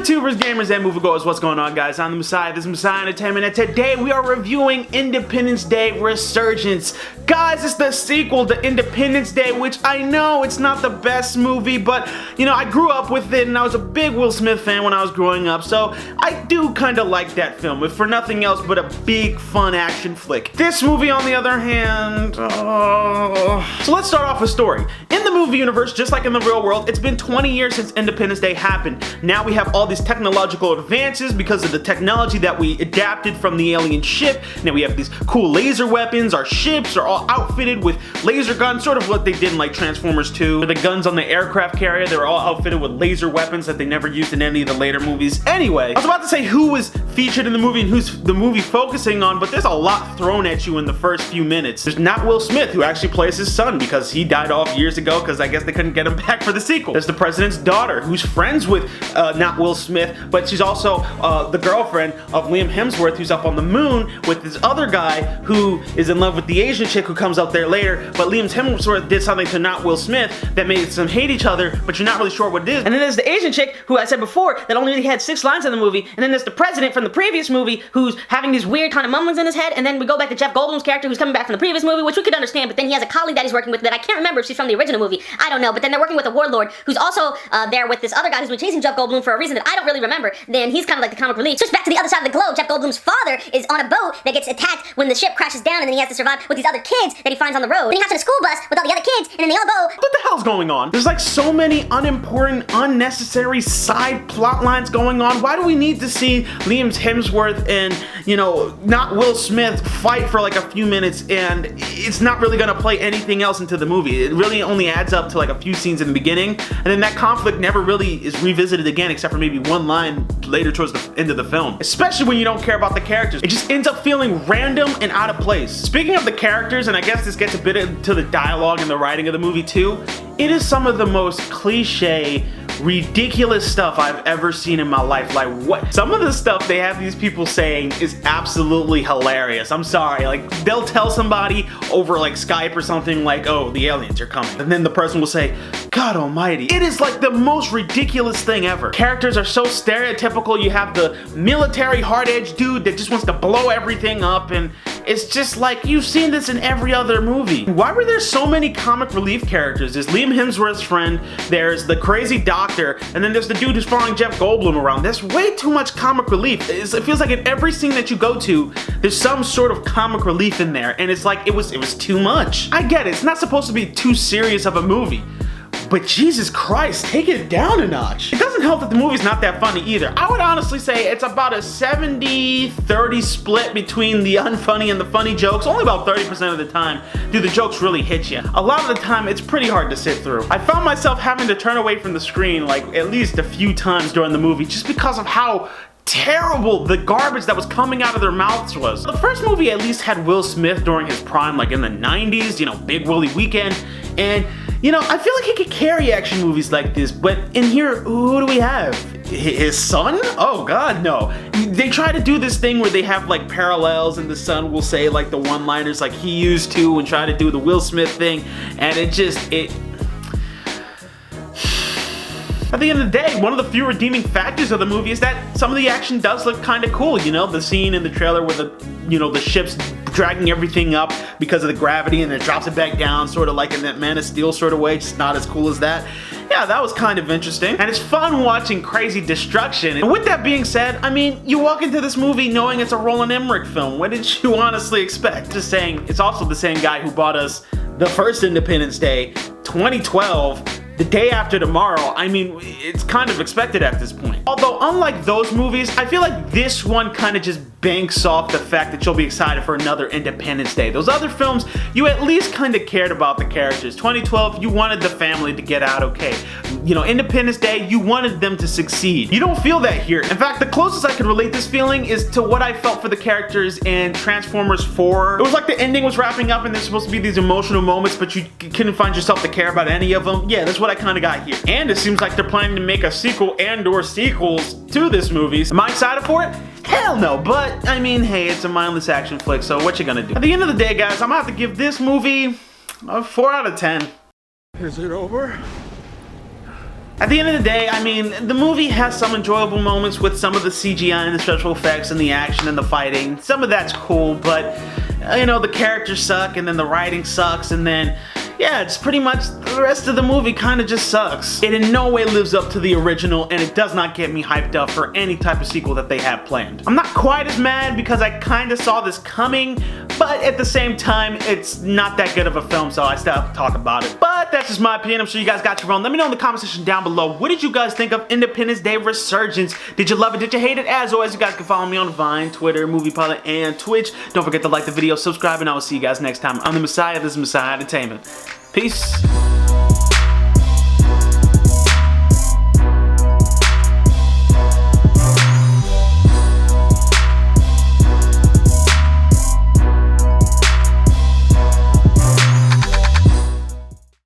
YouTubers, gamers, and moviegoers, what's going on, guys? I'm the Messiah, this is Messiah Entertainment, and today we are reviewing Independence Day Resurgence. Guys, it's the sequel to Independence Day, which I know it's not the best movie, but, you know, I grew up with it, and I was a big Will Smith fan when I was growing up, so I do kind of like that film, if for nothing else but a big, fun action flick. This movie, on the other hand, So let's start off with story. In the movie universe, just like in the real world, it's been 20 years since Independence Day happened. Now we have all these technological advances because of the technology that we adapted from the alien ship. Now we have these cool laser weapons. Our ships are all outfitted with laser guns, sort of what they did in like Transformers 2. The guns on the aircraft carrier, they were all outfitted with laser weapons that they never used in any of the later movies. Anyway, I was about to say who was featured in the movie and who's the movie focusing on, but there's a lot thrown at you in the first few minutes. There's not Will Smith, who actually plays his son because he died off years ago because I guess they couldn't get him back for the sequel. There's the president's daughter, who's friends with not Will Smith, but she's also the girlfriend of Liam Hemsworth, who's up on the moon with this other guy who is in love with the Asian chick who comes up there later, but Liam Hemsworth did something to not Will Smith that made them hate each other, but you're not really sure what it is. And then there's the Asian chick, who I said before, that only had 6 lines in the movie, and then there's the president from the previous movie, who's having these weird kind of mumblings in his head, and then we go back to Jeff Goldblum's character, who's coming back from the previous movie, which we could understand, but then he has a colleague that he's working with that I can't remember if she's from the original movie, I don't know, but then they're working with a warlord, who's also there with this other guy who's been chasing Jeff Goldblum for a reason that I don't really remember. Then he's kind of like the comic relief. Switch back to the other side of the globe. Jeff Goldblum's father is on a boat that gets attacked when the ship crashes down, and then he has to survive with these other kids that he finds on the road. Then he hops in a school bus with all the other kids, and then they all go, what the hell's going on? There's like so many unimportant, unnecessary side plot lines going on. Why do we need to see Liam Hemsworth and, you know, not Will Smith fight for like a few minutes, and it's not really gonna play anything else into the movie? It really only adds up to like a few scenes in the beginning, and then that conflict never really is revisited again, except for maybe one line later towards the end of the film. Especially when you don't care about the characters. It just ends up feeling random and out of place. Speaking of the characters, and I guess this gets a bit into the dialogue and the writing of the movie too, it is some of the most cliche, ridiculous stuff I've ever seen in my life. Like, what? Some of the stuff they have these people saying is absolutely hilarious. I'm sorry, like, they'll tell somebody over like Skype or something like, oh, the aliens are coming. And then the person will say, God almighty. It is like the most ridiculous thing ever. Characters are so stereotypical. You have the military hard-edged dude that just wants to blow everything up, and it's just like, you've seen this in every other movie. Why were there so many comic relief characters? There's Liam Hemsworth's friend, there's the crazy doctor, and then there's the dude who's following Jeff Goldblum around. There's way too much comic relief. It feels like in every scene that you go to, there's some sort of comic relief in there, and it's like, it was too much. I get it, it's not supposed to be too serious of a movie, but Jesus Christ, take it down a notch. It doesn't help that the movie's not that funny either. I would honestly say it's about a 70-30 split between the unfunny and the funny jokes. Only about 30% of the time do the jokes really hit you. A lot of the time, it's pretty hard to sit through. I found myself having to turn away from the screen like at least a few times during the movie just because of how terrible the garbage that was coming out of their mouths was. The first movie at least had Will Smith during his prime, like in the 90s, you know, Big Willie Weekend, and you know, I feel like he could carry action movies like this, but in here, who do we have? His son? Oh God, no. They try to do this thing where they have like parallels, and the son will say like the one-liners like he used to and try to do the Will Smith thing, and at the end of the day, one of the few redeeming factors of the movie is that some of the action does look kind of cool, you know? The scene in the trailer where the ship's dragging everything up because of the gravity and then drops it back down, sort of like in that Man of Steel sort of way, just not as cool as that. Yeah, that was kind of interesting. And it's fun watching crazy destruction. And with that being said, I mean, you walk into this movie knowing it's a Roland Emmerich film. What did you honestly expect? Just saying, it's also the same guy who bought us the first Independence Day, 2012, the day after tomorrow. I mean, it's kind of expected at this point. Although, unlike those movies, I feel like this one kind of just banks off the fact that you'll be excited for another Independence Day. Those other films, you at least kind of cared about the characters. 2012, you wanted the family to get out okay. You know, Independence Day, you wanted them to succeed. You don't feel that here. In fact, the closest I could relate this feeling is to what I felt for the characters in Transformers 4. It was like the ending was wrapping up and there's supposed to be these emotional moments, but you couldn't find yourself to care about any of them. Yeah, that's what I kind of got here. And it seems like they're planning to make a sequel and/or sequels to this movie. Am I excited for it? Hell no, but I mean, hey, it's a mindless action flick, so what you gonna do? At the end of the day, guys, I'm gonna have to give this movie a 4 out of 10. Is it over? At the end of the day, I mean, the movie has some enjoyable moments with some of the CGI and the special effects and the action and the fighting. Some of that's cool, but, you know, the characters suck, and then the writing sucks, and then, yeah, it's pretty much the rest of the movie kind of just sucks. It in no way lives up to the original, and it does not get me hyped up for any type of sequel that they have planned. I'm not quite as mad because I kind of saw this coming, but at the same time, it's not that good of a film, so I still have to talk about it. But that's just my opinion. I'm sure you guys got your own. Let me know in the comment section down below. What did you guys think of Independence Day Resurgence? Did you love it? Did you hate it? As always, you guys can follow me on Vine, Twitter, Movie Pilot, and Twitch. Don't forget to like the video, subscribe, and I will see you guys next time. I'm the Messiah. This is Messiah Entertainment. Peace.